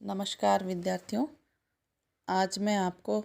नमस्कार विद्यार्थियों। आज मैं आपको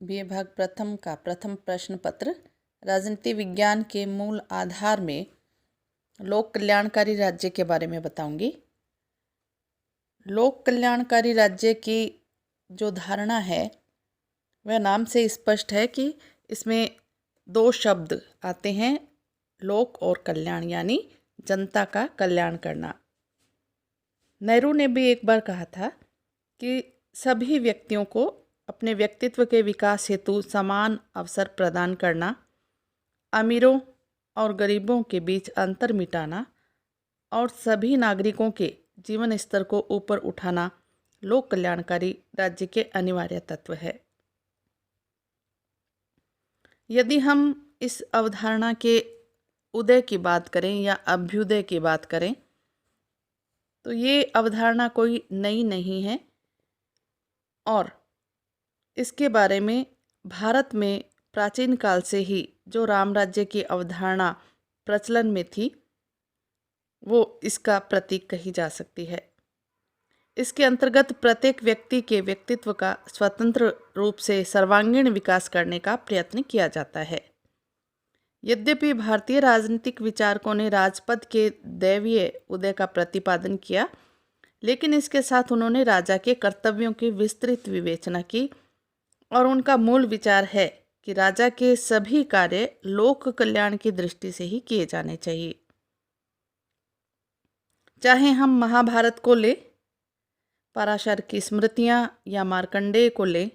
बीए भाग प्रथम का प्रथम प्रश्न पत्र राजनीति विज्ञान के मूल आधार में लोक कल्याणकारी राज्य के बारे में बताऊंगी। लोक कल्याणकारी राज्य की जो धारणा है वह नाम से स्पष्ट है कि इसमें दो शब्द आते हैं, लोक और कल्याण, यानी जनता का कल्याण करना। नेहरू ने भी एक बार कहा था कि सभी व्यक्तियों को अपने व्यक्तित्व के विकास हेतु समान अवसर प्रदान करना, अमीरों और गरीबों के बीच अंतर मिटाना और सभी नागरिकों के जीवन स्तर को ऊपर उठाना लोक कल्याणकारी राज्य के अनिवार्य तत्व है। यदि हम इस अवधारणा के उदय की बात करें या अभ्युदय की बात करें तो ये अवधारणा कोई नई नहीं है और इसके बारे में भारत में प्राचीन काल से ही जो राम राज्य की अवधारणा प्रचलन में थी वो इसका प्रतीक कही जा सकती है। इसके अंतर्गत प्रत्येक व्यक्ति के व्यक्तित्व का स्वतंत्र रूप से सर्वांगीण विकास करने का प्रयत्न किया जाता है। यद्यपि भारतीय राजनीतिक विचारकों ने राजपद के दैवीय उदय का प्रतिपादन किया, लेकिन इसके साथ उन्होंने राजा के कर्तव्यों की विस्तृत विवेचना की और उनका मूल विचार है कि राजा के सभी कार्य लोक कल्याण की दृष्टि से ही किए जाने चाहिए। चाहे हम महाभारत को ले, पराशर की स्मृतियां या मार्कंडेय को ले,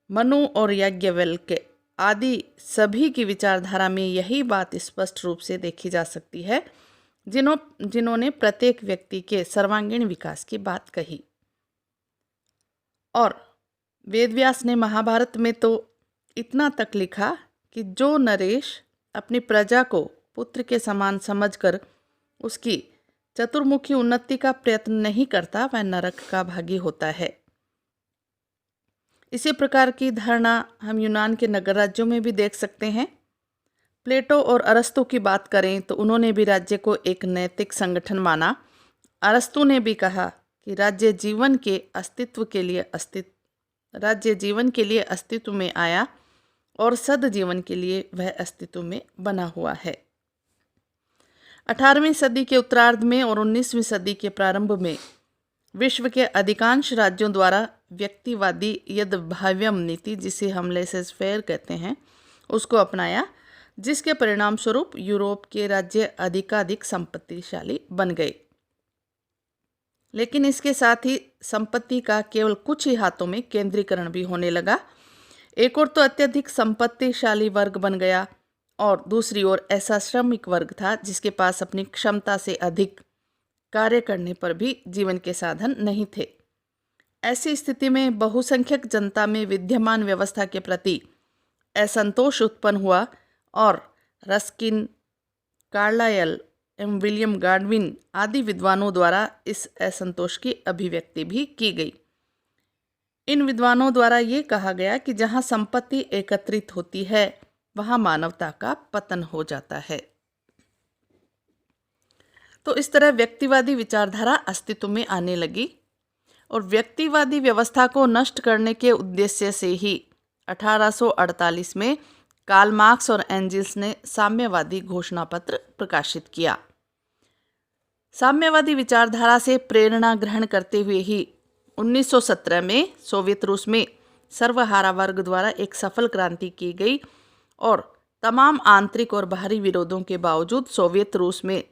मनु और याज्ञवल्क्य आदि सभी की विचारधारा में यही बात स्पष्ट रूप से देखी जा सकती है जिन्होंने प्रत्येक व्यक्ति के सर्वांगीण विकास की बात कही। और वेदव्यास ने महाभारत में तो इतना तक लिखा कि जो नरेश अपनी प्रजा को पुत्र के समान समझकर उसकी चतुर्मुखी उन्नति का प्रयत्न नहीं करता वह नरक का भागी होता है। इसी प्रकार की धारणा हम यूनान के नगर राज्यों में भी देख सकते हैं। प्लेटो और अरस्तु की बात करें तो उन्होंने भी राज्य को एक नैतिक संगठन माना। अरस्तु ने भी कहा कि राज्य जीवन के लिए अस्तित्व में आया और सद जीवन के लिए वह अस्तित्व में बना हुआ है। 18वीं सदी के उत्तरार्ध में और 19वीं सदी के प्रारंभ में विश्व के अधिकांश राज्यों द्वारा व्यक्तिवादी यद्भाव्यम नीति, जिसे हम लेसेस फेयर कहते हैं, उसको अपनाया, जिसके परिणाम स्वरूप यूरोप के राज्य अधिकाधिक संपत्तिशाली बन गए। लेकिन इसके साथ ही संपत्ति का केवल कुछ ही हाथों में केंद्रीकरण भी होने लगा। एक ओर तो अत्यधिक संपत्तिशाली वर्ग बन गया और दूसरी ओर ऐसा श्रमिक वर्ग था जिसके पास अपनी क्षमता से अधिक कार्य करने पर भी जीवन के साधन नहीं थे। ऐसी स्थिति में बहुसंख्यक जनता में विद्यमान व्यवस्था के प्रति असंतोष उत्पन्न हुआ और रस्किन, कार्लायल एवं विलियम गाडविन आदि विद्वानों द्वारा इस असंतोष की अभिव्यक्ति भी की गई। इन विद्वानों द्वारा ये कहा गया कि जहाँ संपत्ति एकत्रित होती है वहाँ मानवता का पतन हो जाता है। तो इस तरह व्यक्तिवादी विचारधारा अस्तित्व में आने लगी और व्यक्तिवादी व्यवस्था को नष्ट करने के उद्देश्य से ही 1848 में कार्ल मार्क्स और एंजिल्स ने साम्यवादी घोषणा पत्र प्रकाशित किया। साम्यवादी विचारधारा से प्रेरणा ग्रहण करते हुए ही 1917 में सोवियत रूस में सर्वहारा वर्ग द्वारा एक सफल क्रांति की गई और तमाम आंतरिक और बाहरी विरोधों के बावजूद सोवियत रूस में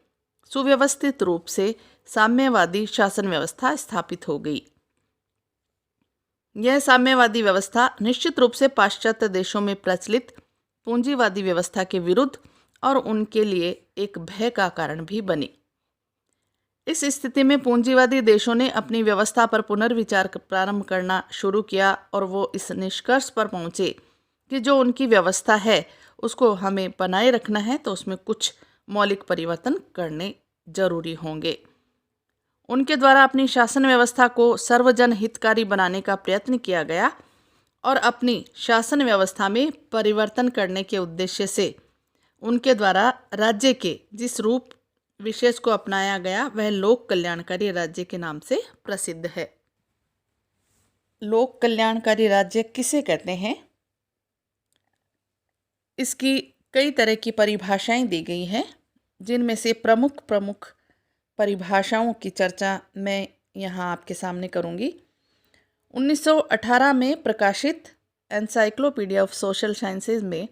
सुव्यवस्थित रूप से साम्यवादी शासन व्यवस्था स्थापित हो गई। यह साम्यवादी व्यवस्था निश्चित रूप से पाश्चात्य देशों में प्रचलित पूंजीवादी व्यवस्था के विरुद्ध और उनके लिए एक भय का कारण भी बनी। इस स्थिति में पूंजीवादी देशों ने अपनी व्यवस्था पर पुनर्विचार प्रारंभ करना शुरू किया और वो इस निष्कर्ष पर पहुंचे कि जो उनकी व्यवस्था है उसको हमें बनाए रखना है तो उसमें कुछ मौलिक परिवर्तन करने जरूरी होंगे। उनके द्वारा अपनी शासन व्यवस्था को सर्वजन हितकारी बनाने का प्रयत्न किया गया और अपनी शासन व्यवस्था में परिवर्तन करने के उद्देश्य से उनके द्वारा राज्य के जिस रूप विशेष को अपनाया गया वह लोक कल्याणकारी राज्य के नाम से प्रसिद्ध है। लोक कल्याणकारी राज्य किसे कहते हैं, इसकी कई तरह की परिभाषाएं दी गई हैं, जिनमें से प्रमुख परिभाषाओं की चर्चा मैं यहाँ आपके सामने करूँगी। 1918 में प्रकाशित एनसाइक्लोपीडिया ऑफ सोशल साइंसेज में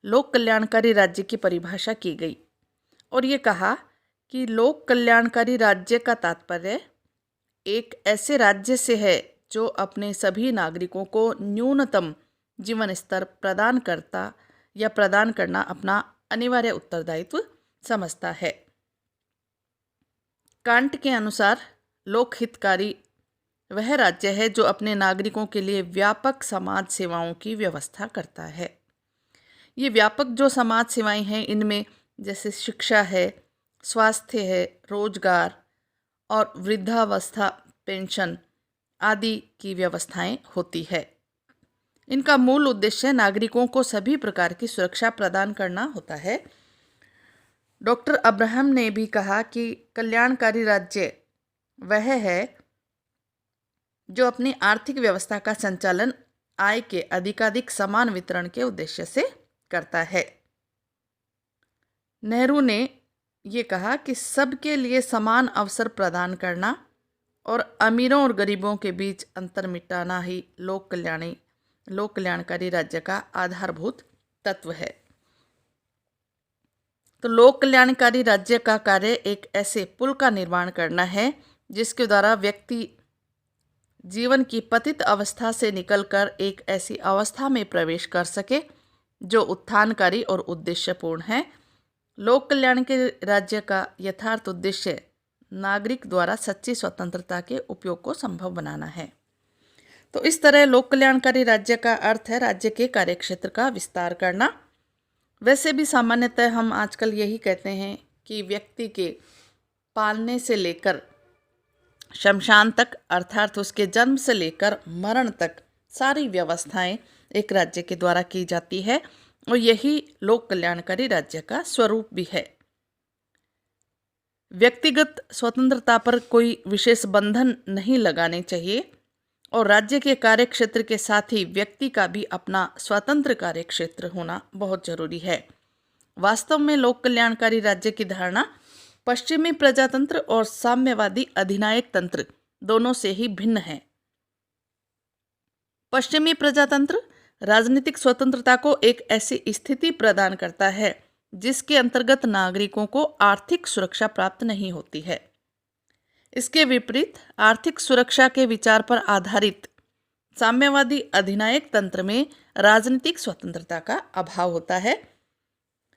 लोक कल्याणकारी राज्य की परिभाषा की गई और ये कहा कि लोक कल्याणकारी राज्य का तात्पर्य एक ऐसे राज्य से है जो अपने सभी नागरिकों को न्यूनतम जीवन स्तर प्रदान करना अपना अनिवार्य उत्तरदायित्व समझता है। कांट के अनुसार लोक हितकारी वह राज्य है जो अपने नागरिकों के लिए व्यापक समाज सेवाओं की व्यवस्था करता है। ये व्यापक जो समाज सेवाएं हैं, इनमें जैसे शिक्षा है, स्वास्थ्य है, रोजगार और वृद्धावस्था पेंशन आदि की व्यवस्थाएं होती है। इनका मूल उद्देश्य नागरिकों को सभी प्रकार की सुरक्षा प्रदान करना होता है। डॉक्टर अब्राहम ने भी कहा कि कल्याणकारी राज्य वह है जो अपनी आर्थिक व्यवस्था का संचालन आय के अधिकाधिक समान वितरण के उद्देश्य से करता है। नेहरू ने ये कहा कि सबके लिए समान अवसर प्रदान करना और अमीरों और गरीबों के बीच अंतर मिटाना ही लोक कल्याणकारी राज्य का आधारभूत तत्व है। तो लोक कल्याणकारी राज्य का कार्य एक ऐसे पुल का निर्माण करना है जिसके द्वारा व्यक्ति जीवन की पतित अवस्था से निकलकर एक ऐसी अवस्था में प्रवेश कर सके जो उत्थानकारी और उद्देश्यपूर्ण है। लोक कल्याण के राज्य का यथार्थ उद्देश्य नागरिक द्वारा सच्ची स्वतंत्रता के उपयोग को संभव बनाना है। तो इस तरह लोक कल्याणकारी राज्य का अर्थ है राज्य के कार्यक्षेत्र का विस्तार करना। वैसे भी सामान्यतः हम आजकल यही कहते हैं कि व्यक्ति के पालने से लेकर शमशान तक, अर्थात उसके जन्म से लेकर मरण तक सारी व्यवस्थाएं एक राज्य के द्वारा की जाती है और यही लोक कल्याणकारी राज्य का स्वरूप भी है। व्यक्तिगत स्वतंत्रता पर कोई विशेष बंधन नहीं लगाने चाहिए और राज्य के कार्यक्षेत्र के साथ ही व्यक्ति का भी अपना स्वतंत्र कार्यक्षेत्र होना बहुत जरूरी है। वास्तव में लोक कल्याणकारी राज्य की धारणा पश्चिमी प्रजातंत्र और साम्यवादी अधिनायक तंत्र दोनों से ही भिन्न है। पश्चिमी प्रजातंत्र राजनीतिक स्वतंत्रता को एक ऐसी स्थिति प्रदान करता है जिसके अंतर्गत नागरिकों को आर्थिक सुरक्षा प्राप्त नहीं होती है। इसके विपरीत आर्थिक सुरक्षा के विचार पर आधारित साम्यवादी अधिनायक तंत्र में राजनीतिक स्वतंत्रता का अभाव होता है।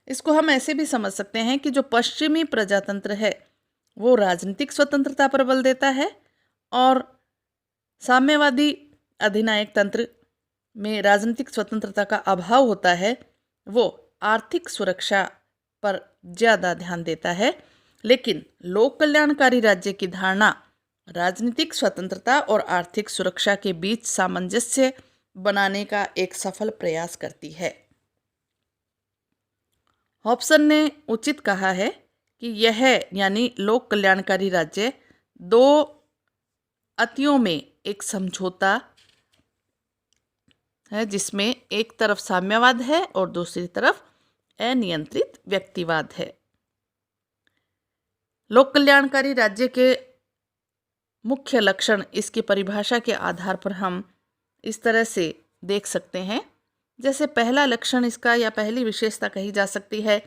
इसको हम ऐसे भी समझ सकते हैं कि जो पश्चिमी प्रजातंत्र है वो राजनीतिक स्वतंत्रता पर बल देता है और साम्यवादी अधिनायक तंत्र में राजनीतिक स्वतंत्रता का अभाव होता है, वो आर्थिक सुरक्षा पर ज़्यादा ध्यान देता है। लेकिन लोक कल्याणकारी राज्य की धारणा राजनीतिक स्वतंत्रता और आर्थिक सुरक्षा के बीच सामंजस्य बनाने का एक सफल प्रयास करती है। हॉब्सन ने उचित कहा है कि यह यानी लोक कल्याणकारी राज्य दो अतियों में एक समझौता है, जिसमें एक तरफ साम्यवाद है और दूसरी तरफ अनियंत्रित व्यक्तिवाद है। लोक कल्याणकारी राज्य के मुख्य लक्षण इसकी परिभाषा के आधार पर हम इस तरह से देख सकते हैं। जैसे पहला लक्षण इसका या पहली विशेषता कही जा सकती है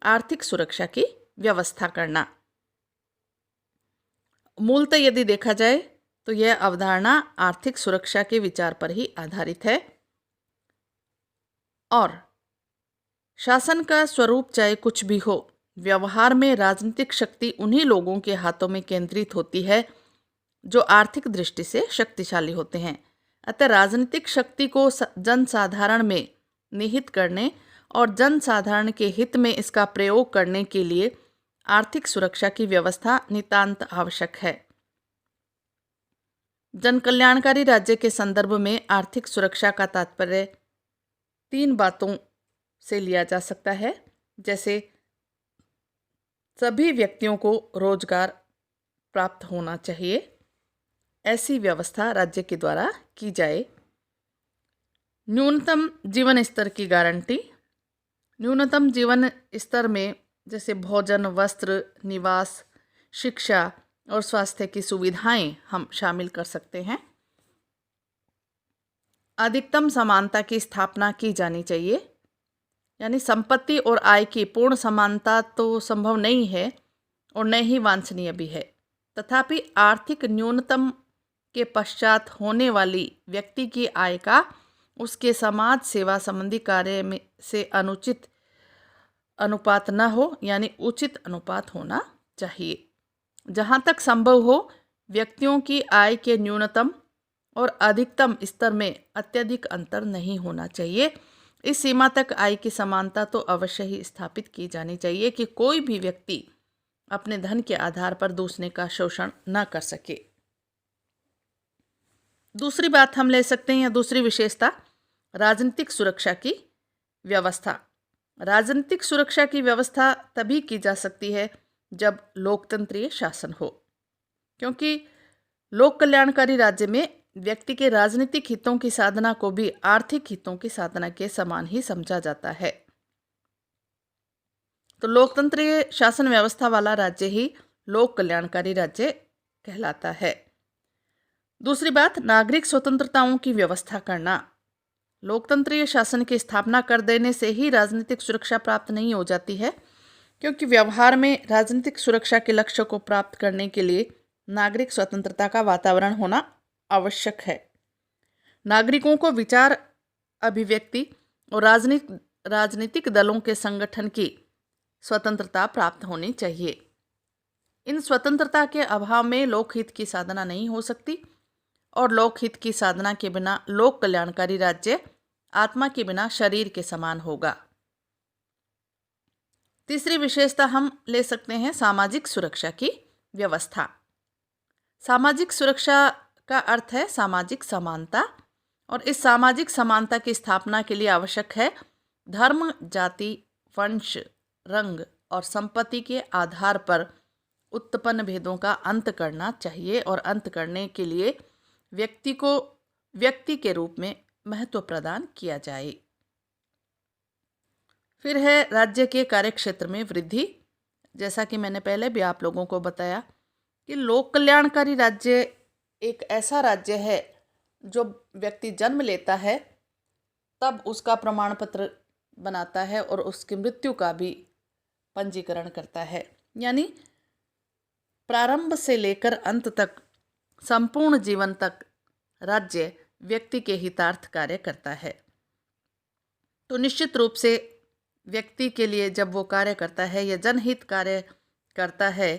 आर्थिक सुरक्षा की व्यवस्था करना। मूलतः यदि देखा जाए तो यह अवधारणा आर्थिक सुरक्षा के विचार पर ही आधारित है और शासन का स्वरूप चाहे कुछ भी हो, व्यवहार में राजनीतिक शक्ति उन्हीं लोगों के हाथों में केंद्रित होती है जो आर्थिक दृष्टि से शक्तिशाली होते हैं। अतः राजनीतिक शक्ति को जनसाधारण में निहित करने और जनसाधारण के हित में इसका प्रयोग करने के लिए आर्थिक सुरक्षा की व्यवस्था नितांत आवश्यक है। जन कल्याणकारी राज्य के संदर्भ में आर्थिक सुरक्षा का तात्पर्य तीन बातों से लिया जा सकता है, जैसे सभी व्यक्तियों को रोजगार प्राप्त होना चाहिए, ऐसी व्यवस्था राज्य के द्वारा की जाए। न्यूनतम जीवन स्तर की गारंटी। न्यूनतम जीवन स्तर में जैसे भोजन, वस्त्र, निवास, शिक्षा और स्वास्थ्य की सुविधाएं हम शामिल कर सकते हैं। अधिकतम समानता की स्थापना की जानी चाहिए, यानी संपत्ति और आय की पूर्ण समानता तो संभव नहीं है और न ही वांछनीय भी है, तथापि आर्थिक न्यूनतम के पश्चात होने वाली व्यक्ति की आय का उसके समाज सेवा संबंधी कार्य में से अनुचित अनुपात न हो, यानी उचित अनुपात होना चाहिए। जहाँ तक संभव हो, व्यक्तियों की आय के न्यूनतम और अधिकतम स्तर में अत्यधिक अंतर नहीं होना चाहिए। इस सीमा तक आय की समानता तो अवश्य ही स्थापित की जानी चाहिए कि कोई भी व्यक्ति अपने धन के आधार पर दूसरे का शोषण न कर सके। दूसरी बात हम ले सकते हैं, या दूसरी विशेषता, राजनीतिक सुरक्षा की व्यवस्था। राजनीतिक सुरक्षा की व्यवस्था तभी की जा सकती है जब लोकतंत्रीय शासन हो, क्योंकि लोक कल्याणकारी राज्य में व्यक्ति के राजनीतिक हितों की साधना को भी आर्थिक हितों की साधना के समान ही समझा जाता है। तो लोकतंत्रीय शासन व्यवस्था वाला राज्य ही लोक कल्याणकारी राज्य कहलाता है। दूसरी बात, नागरिक स्वतंत्रताओं की व्यवस्था करना। लोकतंत्रीय शासन की स्थापना कर देने से ही राजनीतिक सुरक्षा प्राप्त नहीं हो जाती है, क्योंकि व्यवहार में राजनीतिक सुरक्षा के लक्ष्य को प्राप्त करने के लिए नागरिक स्वतंत्रता का वातावरण होना आवश्यक है। नागरिकों को विचार अभिव्यक्ति और राजनीतिक दलों के संगठन की स्वतंत्रता प्राप्त होनी चाहिए। इन स्वतंत्रता के अभाव में लोकहित की साधना नहीं हो सकती, और लोकहित की साधना के बिना लोक कल्याणकारी राज्य आत्मा के बिना शरीर के समान होगा। तीसरी विशेषता हम ले सकते हैं, सामाजिक सुरक्षा की व्यवस्था। सामाजिक सुरक्षा का अर्थ है सामाजिक समानता, और इस सामाजिक समानता की स्थापना के लिए आवश्यक है धर्म, जाति, वंश, रंग और संपत्ति के आधार पर उत्पन्न भेदों का अंत करना चाहिए, और अंत करने के लिए व्यक्ति को व्यक्ति के रूप में महत्व प्रदान किया जाए। फिर है राज्य के कार्यक्षेत्र में वृद्धि। जैसा कि मैंने पहले भी आप लोगों को बताया कि लोक कल्याणकारी राज्य एक ऐसा राज्य है जो व्यक्ति जन्म लेता है तब उसका प्रमाण पत्र बनाता है और उसकी मृत्यु का भी पंजीकरण करता है, यानी प्रारंभ से लेकर अंत तक संपूर्ण जीवन तक राज्य व्यक्ति के हितार्थ कार्य करता है। तो निश्चित रूप से व्यक्ति के लिए जब वो कार्य करता है या जनहित कार्य करता है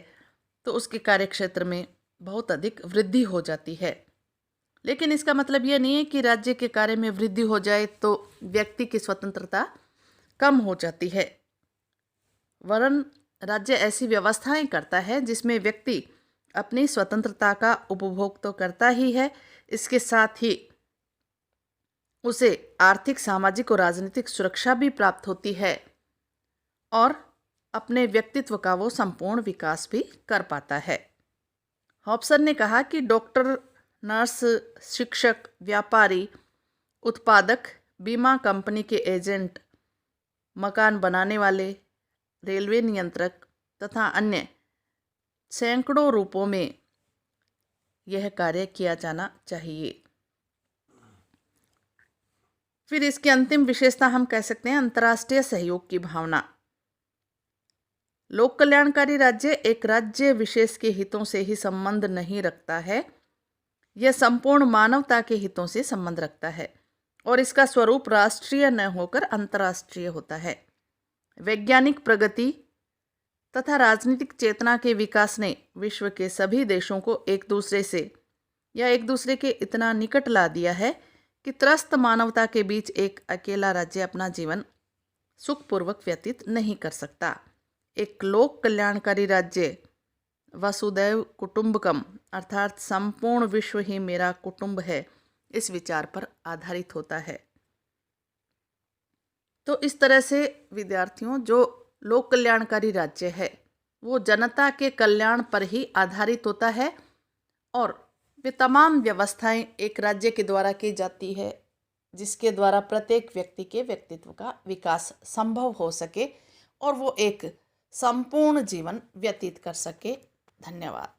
तो उसके कार्यक्षेत्र में बहुत अधिक वृद्धि हो जाती है। लेकिन इसका मतलब यह नहीं है कि राज्य के कार्य में वृद्धि हो जाए तो व्यक्ति की स्वतंत्रता कम हो जाती है, वरन राज्य ऐसी व्यवस्थाएं करता है जिसमें व्यक्ति अपनी स्वतंत्रता का उपभोग तो करता ही है, इसके साथ ही उसे आर्थिक, सामाजिक और राजनीतिक सुरक्षा भी प्राप्त होती है और अपने व्यक्तित्व का वो संपूर्ण विकास भी कर पाता है। हॉब्सन ने कहा कि डॉक्टर, नर्स, शिक्षक, व्यापारी, उत्पादक, बीमा कंपनी के एजेंट, मकान बनाने वाले, रेलवे नियंत्रक तथा अन्य सैकड़ों रूपों में यह कार्य किया जाना चाहिए। फिर इसकी अंतिम विशेषता हम कह सकते हैं अंतर्राष्ट्रीय सहयोग की भावना। लोक कल्याणकारी राज्य एक राज्य विशेष के हितों से ही संबंध नहीं रखता है, यह संपूर्ण मानवता के हितों से संबंध रखता है और इसका स्वरूप राष्ट्रीय न होकर अंतर्राष्ट्रीय होता है। वैज्ञानिक प्रगति तथा राजनीतिक चेतना के विकास ने विश्व के सभी देशों को एक दूसरे से या एक दूसरे के इतना निकट ला दिया है कि त्रस्त मानवता के बीच एक अकेला राज्य अपना जीवन सुखपूर्वक व्यतीत नहीं कर सकता। एक लोक कल्याणकारी राज्य वसुदैव कुटुंबकम अर्थात संपूर्ण विश्व ही मेरा कुटुंब है, इस विचार पर आधारित होता है। तो इस तरह से विद्यार्थियों, जो लोक कल्याणकारी राज्य है वो जनता के कल्याण पर ही आधारित होता है और वे तमाम व्यवस्थाएं एक राज्य के द्वारा की जाती है जिसके द्वारा प्रत्येक व्यक्ति के व्यक्तित्व का विकास संभव हो सके और वो एक संपूर्ण जीवन व्यतीत कर सके। धन्यवाद।